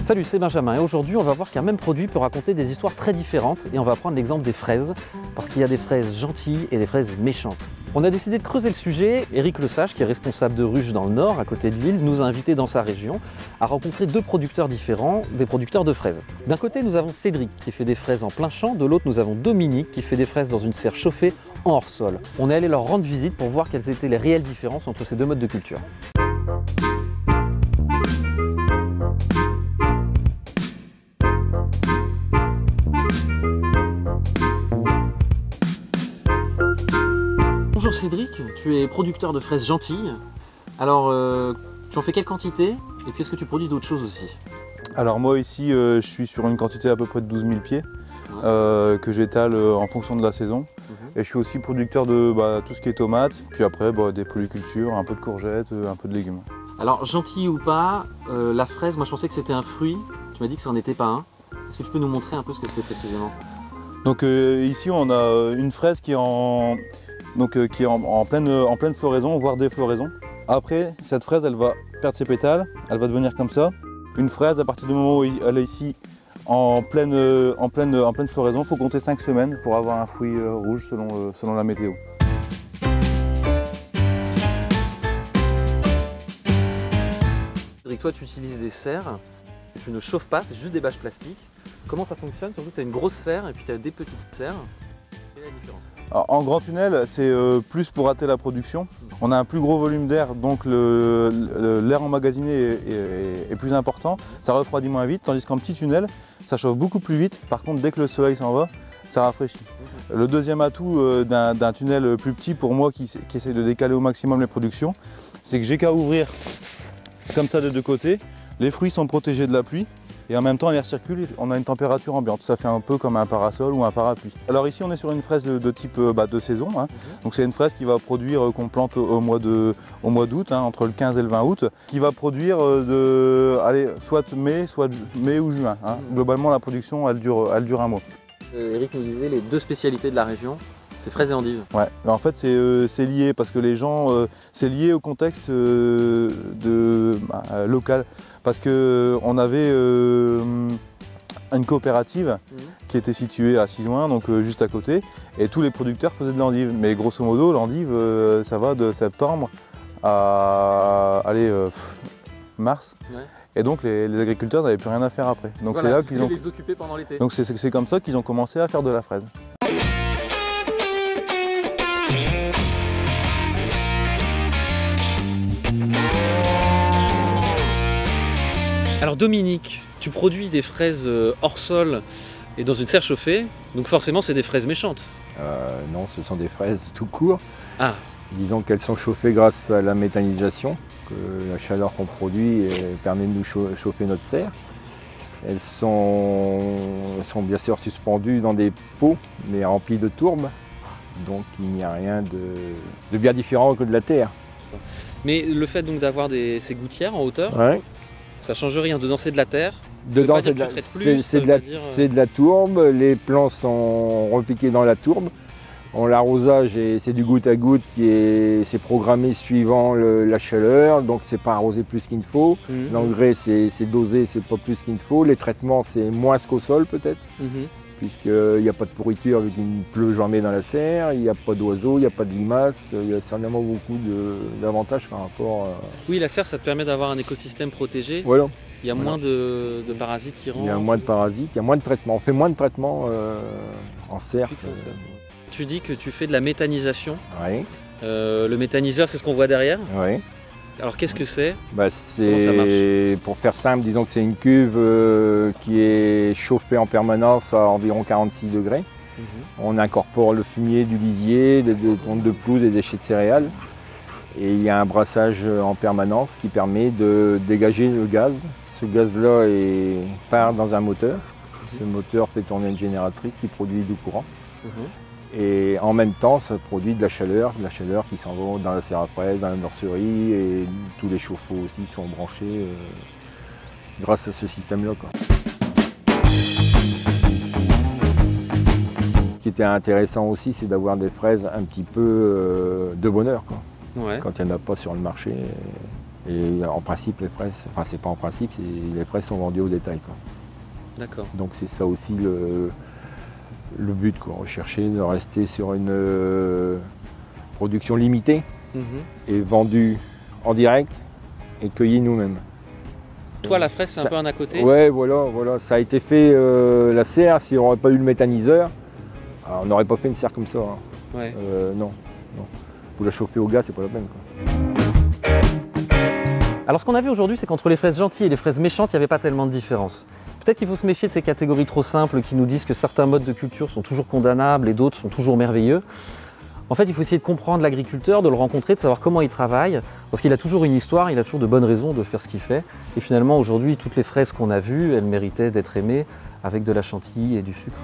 Salut, c'est Benjamin et aujourd'hui on va voir qu'un même produit peut raconter des histoires très différentes et on va prendre l'exemple des fraises parce qu'il y a des fraises gentilles et des fraises méchantes. On a décidé de creuser le sujet. Éric Lesage, qui est responsable de ruches dans le Nord, à côté de Lille, nous a invités dans sa région à rencontrer deux producteurs différents, des producteurs de fraises. D'un côté nous avons Cédric qui fait des fraises en plein champ, de l'autre nous avons Dominique qui fait des fraises dans une serre chauffée en hors-sol. On est allé leur rendre visite pour voir quelles étaient les réelles différences entre ces deux modes de culture. Bonjour Cédric, tu es producteur de fraises gentilles. Alors, tu en fais quelle quantité et puis est-ce que tu produis d'autres choses aussi? Alors moi ici, je suis sur une quantité à peu près de 12 000 pieds que j'étale en fonction de la saison. Et je suis aussi producteur de tout ce qui est tomates, puis après des polycultures, un peu de courgettes, un peu de légumes. Alors, gentil ou pas, la fraise, moi je pensais que c'était un fruit. Tu m'as dit que ça n'en était pas un. Est-ce que tu peux nous montrer un peu ce que c'est précisément? Donc ici on a une fraise qui est en pleine floraison, voire défloraison. Après, cette fraise, elle va perdre ses pétales, elle va devenir comme ça. Une fraise, à partir du moment où elle est ici en pleine floraison, il faut compter 5 semaines pour avoir un fruit rouge selon la météo. Cédric, toi tu utilises des serres que tu ne chauffes pas, c'est juste des bâches plastiques. Comment ça fonctionne? Surtout que tu as une grosse serre et puis tu as des petites serres. Quelle est la différence? Alors, en grand tunnel, c'est plus pour hâter la production. On a un plus gros volume d'air, donc l'air emmagasiné est plus important. Ça refroidit moins vite, tandis qu'en petit tunnel, ça chauffe beaucoup plus vite. Par contre, dès que le soleil s'en va, ça rafraîchit. Le deuxième atout d'un tunnel plus petit, pour moi qui essaie de décaler au maximum les productions, c'est que j'ai qu'à ouvrir comme ça de deux côtés. Les fruits sont protégés de la pluie. Et en même temps, l'air circule, on a une température ambiante. Ça fait un peu comme un parasol ou un parapluie. Alors ici, on est sur une fraise de type de saison. Donc c'est une fraise qui va produire, qu'on plante au mois d'août, entre le 15 et le 20 août, qui va produire soit mai ou juin. Globalement, la production, elle dure un mois. Éric nous disait les deux spécialités de la région, c'est fraises et endives. Ouais, en fait c'est lié parce que les gens, c'est lié au contexte local. Parce qu'on avait une coopérative qui était située à Sizouin, donc juste à côté, et tous les producteurs faisaient de l'endive. Mais grosso modo, l'endive, ça va de septembre à mars. Ouais. Et donc les agriculteurs n'avaient plus rien à faire après. Donc voilà, c'est là qu'ils ont les occuper pendant l'été. Donc c'est comme ça qu'ils ont commencé à faire de la fraise. Alors Dominique, tu produis des fraises hors sol et dans une serre chauffée, donc forcément c'est des fraises méchantes. Non, ce sont des fraises tout court. Ah. Disons qu'elles sont chauffées grâce à la méthanisation, que la chaleur qu'on produit permet de nous chauffer notre serre. Elles sont bien sûr suspendues dans des pots, mais remplies de tourbe. Donc il n'y a rien de bien différent que de la terre. Mais le fait donc d'avoir ces gouttières en hauteur, ouais. Ça change rien. Dedans c'est de la terre. Dedans c'est de la tourbe, les plants sont repiqués dans la tourbe. L'arrosage c'est du goutte à goutte c'est programmé suivant la chaleur, donc c'est pas arrosé plus qu'il ne faut. L'engrais c'est dosé, c'est pas plus qu'il ne faut. Les traitements c'est moins qu'au sol peut-être, puisqu'il n'y a pas de pourriture vu qu'il pleut jamais dans la serre, il n'y a pas d'oiseaux, il n'y a pas de limaces, il y a certainement beaucoup d'avantages par rapport à... Oui, la serre ça te permet d'avoir un écosystème protégé. Voilà. Il y a moins de parasites qui rentrent. Il y a moins de parasites, il y a moins de traitements. On fait moins de traitements en serre. Tu dis que tu fais de la méthanisation. Oui. Le méthaniseur, c'est ce qu'on voit derrière. Oui. Alors qu'est-ce que c'est? C'est, pour faire simple, disons que c'est une cuve qui est chauffée en permanence à environ 46 degrés. On incorpore le fumier du lisier, des tontes de pelouse, des déchets de céréales. Et il y a un brassage en permanence qui permet de dégager le gaz. Ce gaz-là part dans un moteur. Ce moteur fait tourner une génératrice qui produit du courant. Et en même temps, ça produit de la chaleur qui s'en va dans la serre à fraises, dans la nurserie, et tous les chauffe-eau aussi sont branchés grâce à ce système-là. Ce qui était intéressant aussi, c'est d'avoir des fraises un petit peu de bonheur. Ouais. Quand il n'y en a pas sur le marché, Et en principe, les fraises, enfin c'est pas en principe, les fraises sont vendues au détail, quoi. D'accord. Donc c'est ça aussi le but, quoi. Rechercher de rester sur une production limitée et vendue en direct et cueillie nous-mêmes. Toi, la fraise, c'est un peu un à côté? Ouais, voilà, ça a été fait, la serre, si on n'aurait pas eu le méthaniseur, on n'aurait pas fait une serre comme ça, hein. Ouais. Non. Pour la chauffer au gaz, c'est pas la peine, quoi. Alors ce qu'on a vu aujourd'hui, c'est qu'entre les fraises gentilles et les fraises méchantes, il n'y avait pas tellement de différence. Peut-être qu'il faut se méfier de ces catégories trop simples qui nous disent que certains modes de culture sont toujours condamnables et d'autres sont toujours merveilleux. En fait, il faut essayer de comprendre l'agriculteur, de le rencontrer, de savoir comment il travaille, parce qu'il a toujours une histoire, il a toujours de bonnes raisons de faire ce qu'il fait. Et finalement, aujourd'hui, toutes les fraises qu'on a vues, elles méritaient d'être aimées avec de la chantilly et du sucre.